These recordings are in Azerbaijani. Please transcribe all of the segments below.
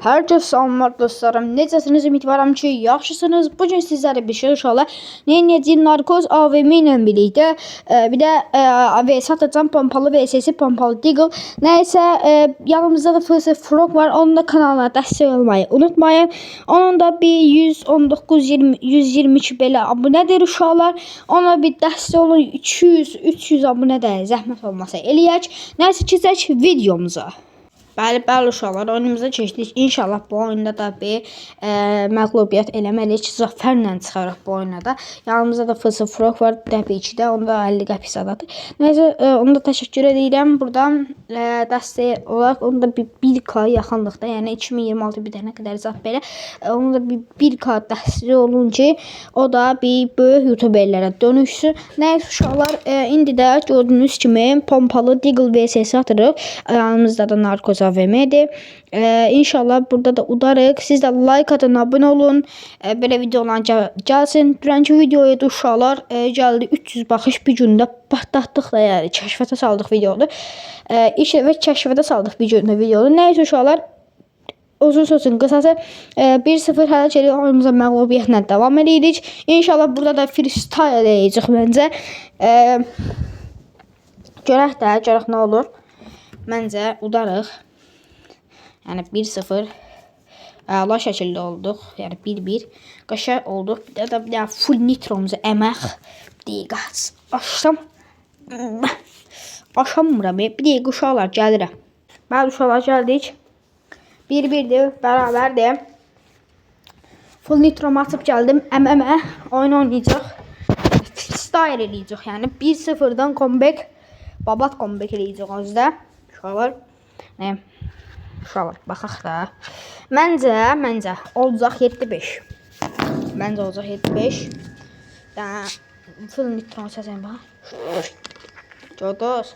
Hər kəs salamlar dostlarım. Necəsiniz? Ümidvaram ki, yaxşısınız. Bu gün sizlərə bir şey uşaqlar Neniyəcin Narkoz AVM ilə birlikdə bir də VS atacağım. Pompalı VS'si, pompalı Deagle. Nəysə, yanımızda da Fırsı Frog var. Onun da kanalına dəstək olmayı unutmayın. Onun da bir 119-122 belə abunədir uşaqlar. Ona bir dəstək olun. 200-300 abunə də zəhmət olmasa eləyək. Nəysə, keçək videomuza. Bəli uşaqlar, oyunumuza keçdik. İnşallah bu oyunda da bir məğlubiyyət eləməliyik. Zəfərlə çıxarıq bu oyuna da. Yanımızda da Fırsı Frog var. Təbii ki də. Onda 50 qəpik sadadır. Nəysə, onu da təşəkkür edirəm. Buradan dəstək olaraq onu da bir 1K yaxınlıqda, yəni 2026 bir dənə qədər zat belə. Onu da bir 1K dəstək olun ki, o da bir böyük youtuberlərə dönüşsün. Nəysə uşaqlar, indi də gördüyünüz kimi pompalı Deagle VS'si atırıq. Yanımızda da Narkoz AVM'dir. İnşallah burada da udarıq. Siz də like atın, abunə olun. Belə videolar gəlsin. Dünənki videoya da uşaqlar gəldi 300 baxış bir gündə patlatdıq da, yəni kəşfətə saldıq videodu. İş və kəşfətə saldıq bir gündə videodu. Nəysə uşaqlar, uzun sözün qısası 1-0 hələ ki oyunumuza məğlubiyyətlə davam edirik. İnşallah burada da freestyle eləyəcək məncə. Görək nə olur. Məncə udarıq. Yəni 1-0 əla şəkildə olduq. Yəni 1-1 qəşəng olduq. Bir də full nitromuzu əmək. Bir dəqiqə açdım. Aşamıram. Bir dəqiqə uşaqlar gəlirəm. Bəli uşaqlar gəldik. 1-1'dir, bərabərdir. Full nitromu açıb gəldim. Əmə oyun oynayacaq. Freestyle eləyəcək. Yəni 1-0'dan comeback. Babat comeback eləyəcək özdə. Uşaqlar. Uşaqlar, baxaq da. Məncə olacaq 7-5. Məncə olacaq 7-5. Full nitron səsəyim bax. Gördünüz.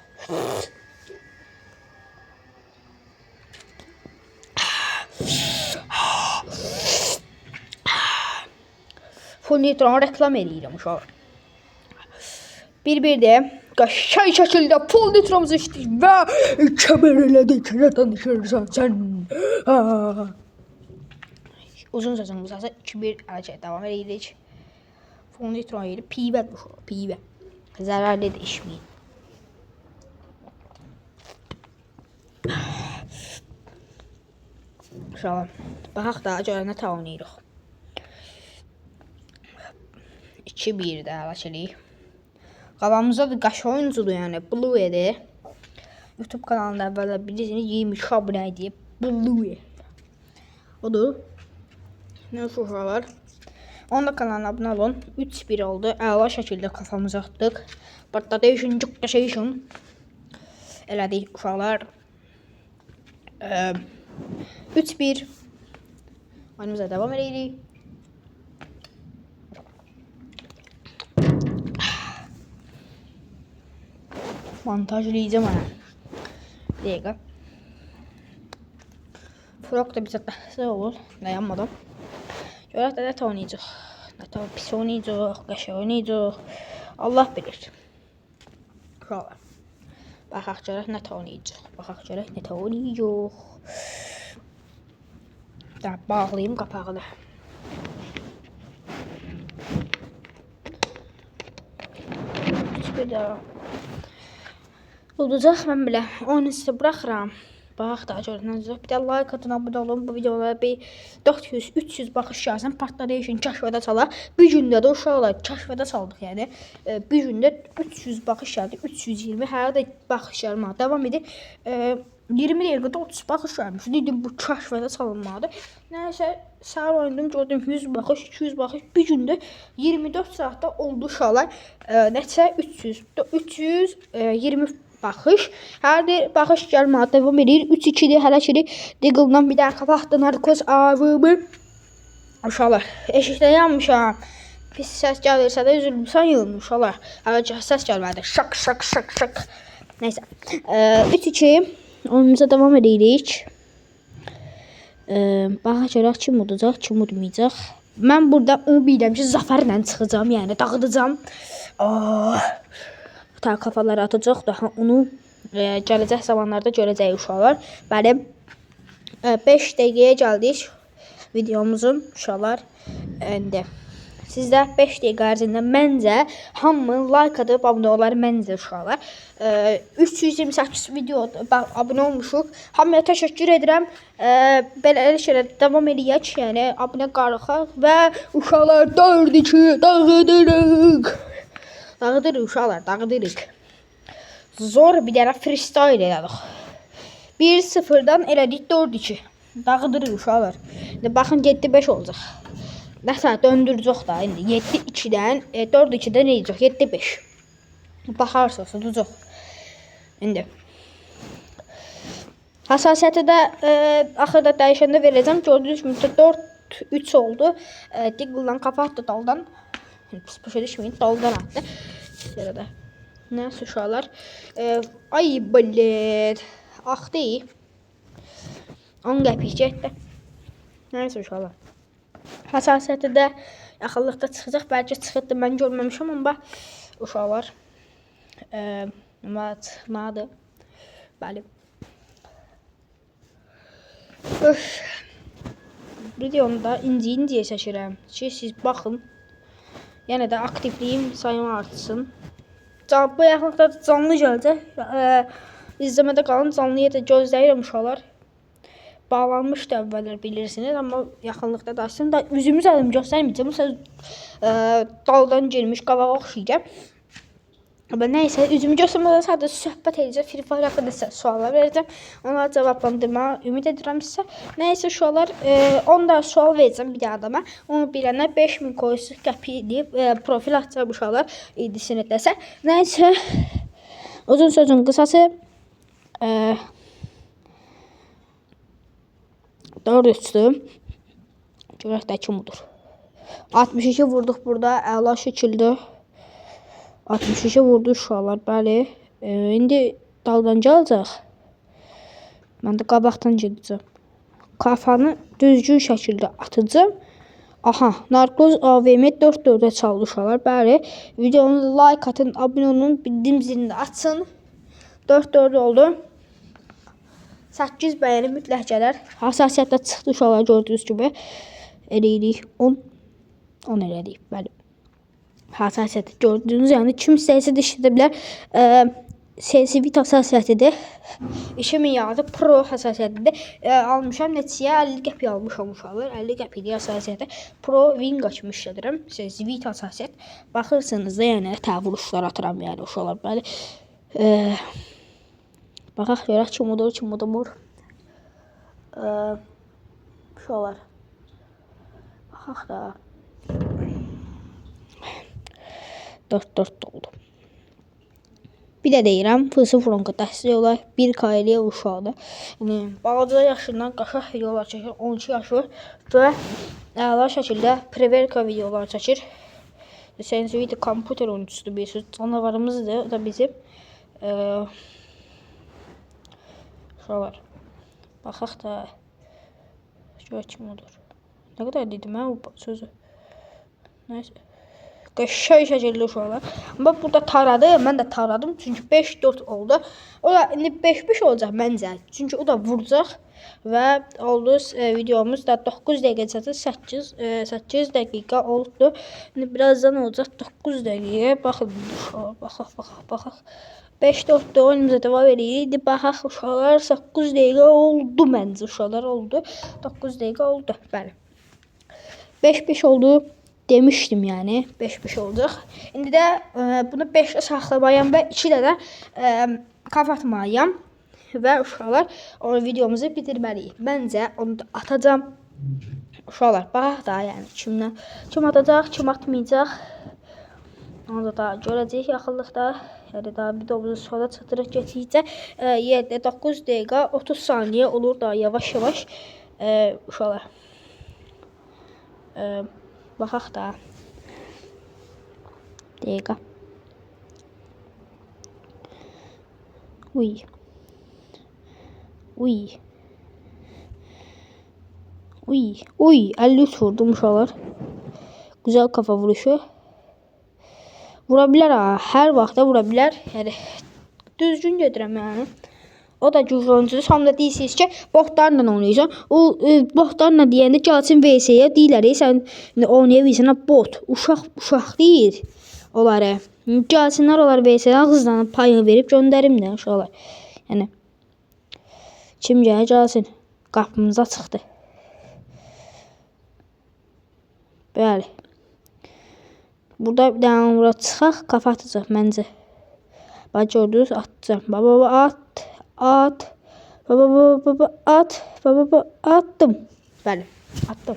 Full nitron reklam eləyirəm uşaqlar. 1-1'dir. Qəşəng şəkildə full nitromuzu içdik və kəmər elədik. Nə danışırsan sən? Uzun sözün qısası 2-1 ələcək davam edirik. Full nitron yeri pivədir uşaq, pivə. Zərərli də içməyin. Uşaqlar, baxaq da görə nə oynayırıq. 2-1 də ələcəlik. Qabağımızda da qaş oyuncudur, yəni Blue'dir. YouTube kanalında əvvəldə bilirsiniz 20 abunə idi. Blue. Odur. Nə uşaqlar? Onun da kanalına abunə olun. 3-1 oldu. Əla şəkildə kafamızı atdıq. Partladation, cuklaşation. Elədik uşaqlar. 3-1. Oyunumuza davam edirik. Montajlayacağım ana. Bir dəqiqə. Frog da bizə dəstək olur. Dayanmadan. Görək də nə oynayacaq. Nə pis oynayacaq, qəşəng oynayacaq. Allah bilir. Uşaqlar. Baxaq görək nə oynayacaq. Da bağlayayım qapağını. Bir daha. Olacaq, mən belə oyunu sizə buraxıram. Bax da görünəcək. Bir də like atın, abunə olun. Bu videolara bir 400-300 baxış gəlsin. Partladation kəşfətə salaq. Bir gündə də uşaqlar kəşfətə saldıq. Yəni bir gündə 300 baxış gəldi. 320 hələ də baxış gəlməyə davam edir. 20 dəqiqədə 30 baxış gəlmiş. Dedim bu kəşfətə salınmalıdır. Nəysə səhər oynadım, gördüm 100 baxış, 200 baxış. Bir gündə 24 saatda oldu uşaqlar. Nəsə 320 baxış. Hər də baxış gəlməyə davam edir. 3-2-dir hələ ki Deagle'dan bir dənə qapaqdı Narkoz AVM. Uşaqlar, eşikdə yanmışam. Pis səs gəlirsə də üzülmüsən yılın uşaqlar. Hələ ki səs gəlmədi. Şak. Nəysə. 3-2 oyunumuza davam edirik. Baxaq görək kim udacaq, kim udmayacaq. Mən burada onu bilirəm ki, zəfərlə çıxacağam, yəni dağıdacağım. Kafaları atacaq, daha onu gələcək zamanlarda görəcək uşaqlar. Bəli, 5 dəqiqəyə gəldik videomuzun uşaqlar. İndi sizdə 5 dəqiqə ərzində məncə hamı like atıb abunə olar məncə uşaqlar. 328 video abunə olmuşuq. Hamıya təşəkkür edirəm. Belə şeylər davam eləyək, yəni abunə qarıxaq və uşaqlar 4-2 dağıdırıq. Dağıdırıq uşaqlar, dağıdırıq. Zor bir dənə freestyle elədik. 1-0-dan elədik 4-2. Dağıdırıq uşaqlar. İndi baxın 7-5 olacaq. Nəsə döndürəcək da indi 7-2-dən 4-2-dən eləyəcək 7-5. Baxarsınız udacaq. İndi hassasiyyəti də axırda dəyişəndə verəcəm. Gördüyünüz kimi 4-3 oldu. Diggle'dan kafa attı daldan. Başa düşməyin, daldan attı. Sırada. Nəsə uşaqlar. Ay bilet. Ax deyil. 10 qəpik getdi. Nəsə uşaqlar. Hassasiyyəti də yaxınlıqda çıxacaq. Bəlkə çıxıbdı, mən görməmişəm, amma uşaqlar çıxmadı. Bəli. Videonu da inci-inciyə çəkirəm ki, siz baxın. Yəni də aktivliyim sayımı artsın. Bu yaxınlıqda canlı gələcək. İzləmədə qalın, canlıya da gözləyirəm uşaqlar. Bağlanmışdı əvvəllər bilirsiniz, amma yaxınlıqda da açsın da üzümüz əlim göstərməyəcəm. Məsələn, daldan girmiş qavağa oxşayacaq. Amma nəysə, üzümü göstərmədən sadəcə söhbət edəcək. Free Fire haqqında suallar verəcəm. Onlara cavablandırmağa ümid edirəm sizə. Nəysə uşaqlar, 10 da sual verəcəm bir adama. Onu bilənə 5000 qoyusu qəpik deyib profil atacaq uşaqlar. İdisini desə. Nəysə, uzun sözün qısası 4-3-dür. Görək də kim budur. 62 vurduq burada. Əla şəkildə. 62 vurdu uşaqlar. Bəli. İndi daldan gələcək. Mən də qabaqdan gedəcəm. Kafanı düzgün şəkildə atacağım. Aha. Narkoz AVM 4-4-ə çaldı uşaqlar. Bəli. Videonu like atın. Abunə olun. Bildirim zilini də açın. 4-4 oldu. 8 bəyəni mütləq gələr. Hassasiyyətdə çıxdı uşaqlar gördüyünüz kimi. Eləyirik 10 elədik. Bəli. Hassasiyyəti gördüyünüz yəni kim istəyirsə işlədə bilər. Sensitivit hassasiyyətidir. 2000 yağdı. Pro hassasiyyətidir. Almışam neçəyə? 50 qəpik almışam uşaqlar. 50 qəpiklik hassasiyyəti. Pro Wing açmış işlədirəm. Sensitivit hassasiyyət. Baxırsınız da yəni vuruşlar atıram yəni uşaqlar. Bəli. Baxaq görək kim udur, kim udumur. Uşaqlar. Baxaq da. 4-4 oldu. Bir də deyirəm, fısı fronka dəstək olar 1K eləyə uşaqdır. Yəni, balaca yaşından qaşaq videolar çəkir, 12 yaşı və əla şəkildə preverka videolar çəkir. Sensitivity kompüter oyuncusudur, bir söz canavarımızdır, o da bizim. Uşaqlar. Baxaq da. Görək kim odur. Nə qədər dedim mən o sözü. Nəysə. Qəşəng şəkildə uşaqlar. Amma burada taradı. Mən də taradım. Çünki 5-4 oldu. O da indi 5-5 olacaq məncə. Çünki o da vuracaq. Və oldu videomuz da 9 dəqiqə çatır. 8 dəqiqə oldu. İndi birazdan olacaq 9 dəqiqə. Baxın uşaqlar. Baxaq. 5-4 oyunumuza devam edirik. İndi baxaq uşaqlar 9 dəqiqə oldu məncə uşaqlar oldu. 9 dəqiqə oldu. Bəli. 5-5 oldu. Demişdim yəni 5-5 olacaq. İndi də bunu 5-ə saxlamayam və 2-də də kapatmayam. Və uşaqlar o videomuzu bitirməliyik. Məncə onu da atacağım. Uşaqlar baxaq da yəni kim atacaq, kim atmayacaq. Onu da görəcəyik yaxınlıqda. Yəni daha videomuzu sonra çatdırıq getdikcə 9 dəqiqə 30 saniyə olur da yavaş-yavaş uşaqlar. Baxaq da. Dəqiqə. Uy. 53 vurdum uşaqlar. Güzel kafa vuruşu. Vura bilər ha. Hər vaxt da vura bilər. Yəni düzgün gedirəm yəni. O da güclü oyuncudur. Sonra da deyirsiniz ki, botlarla oynayırsan. O botlarla deyəndə gəlsin VS-yə deyirlər, sən oynaya bilirsən, bot. Uşaq deyil onları. Gəlsinlər onlar VS-yə hızlanıb payını verib göndərim də uşaqlar. Yəni kim gəlir gəlsin. Qapımız açıqdır. Bəli. Burada bir dənə vura çıxaq, kafa atacaq məncə. Bax gördünüz, atacağım. Baba at. Baba at. Baba attım. Bəli, attım.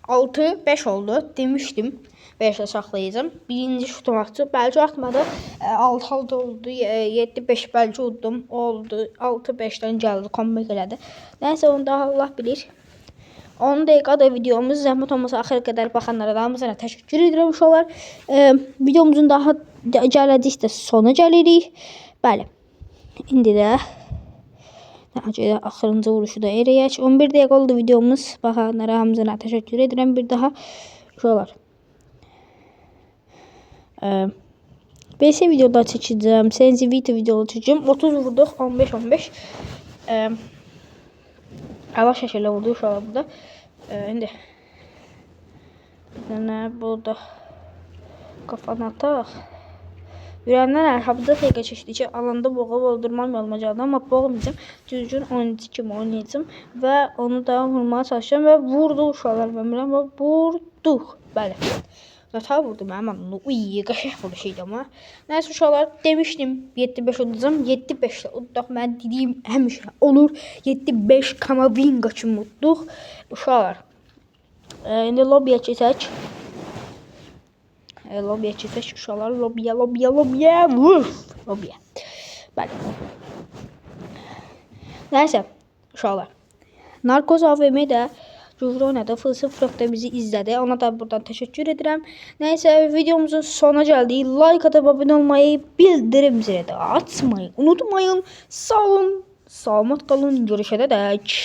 6-5 oldu. Demişdim. 5'e saxlayacağım. Birinci şutum atdı. Bəlkə atmadı. 6-6 oldu. 7-5 bəlkə uddum. Oldu. 6-5'dən gəldi. Comeback elədi. Nəysə onu daha Allah bilir. 10 dəqiqədə videomuz. Zəhmət olmasa axıra qədər baxanlara da hamısına təşəkkür edirəm uşaqlar. Videomuzun daha gələcəkdə sona gəlirik. Bəli. İndi də axırıncı vuruşu da eləyək. 11 dəqiqə oldu videomuz. Baxanlara hamısına təşəkkür edirəm bir daha. Uşaqlar. BS videoda çəkəcəm. Sensitivity videoda çəkəcəm. 30 vurduq. 15-15. Allah şəkillə vurdu uşaqlar burada. İndi nə burada qafana ataq. Ürəyimdən əlhamda dəqiqə keçdi ki, alanda boğab öldürməm olmayacaqdı, amma boğmayacağım. Düzgün oyuncu kimi oynayacağım və onu da vurmaya çalışacağım və vurdu uşaqlar bilmirəm və vurduq. Bəli. Nata vurdu mənim anımda. Uy, qəşəng vuruş idi amma. Nəysə uşaqlar demişdim 7-5 udacağım. 7-5'də uddaq. Mən dediyim həmişə olur. 7-5 Kamavinga kimi udduq. Uşaqlar. İndi lobby'yə keçək. Lobby'yə keçək uşaqlar. Lobby'yə. Vur. Lobby'yə. Bəli. Nəysə uşaqlar. Narkoz AVM də güclü oynadı. Fılsıf.da bizi izlədi. Ona da buradan təşəkkür edirəm. Nəysə videomuzun sona gəldik. Like atıp abone olmayı, bildirim zili də açmayı unutmayın. Sağ olun. Salamat qalın. Görüşənədək.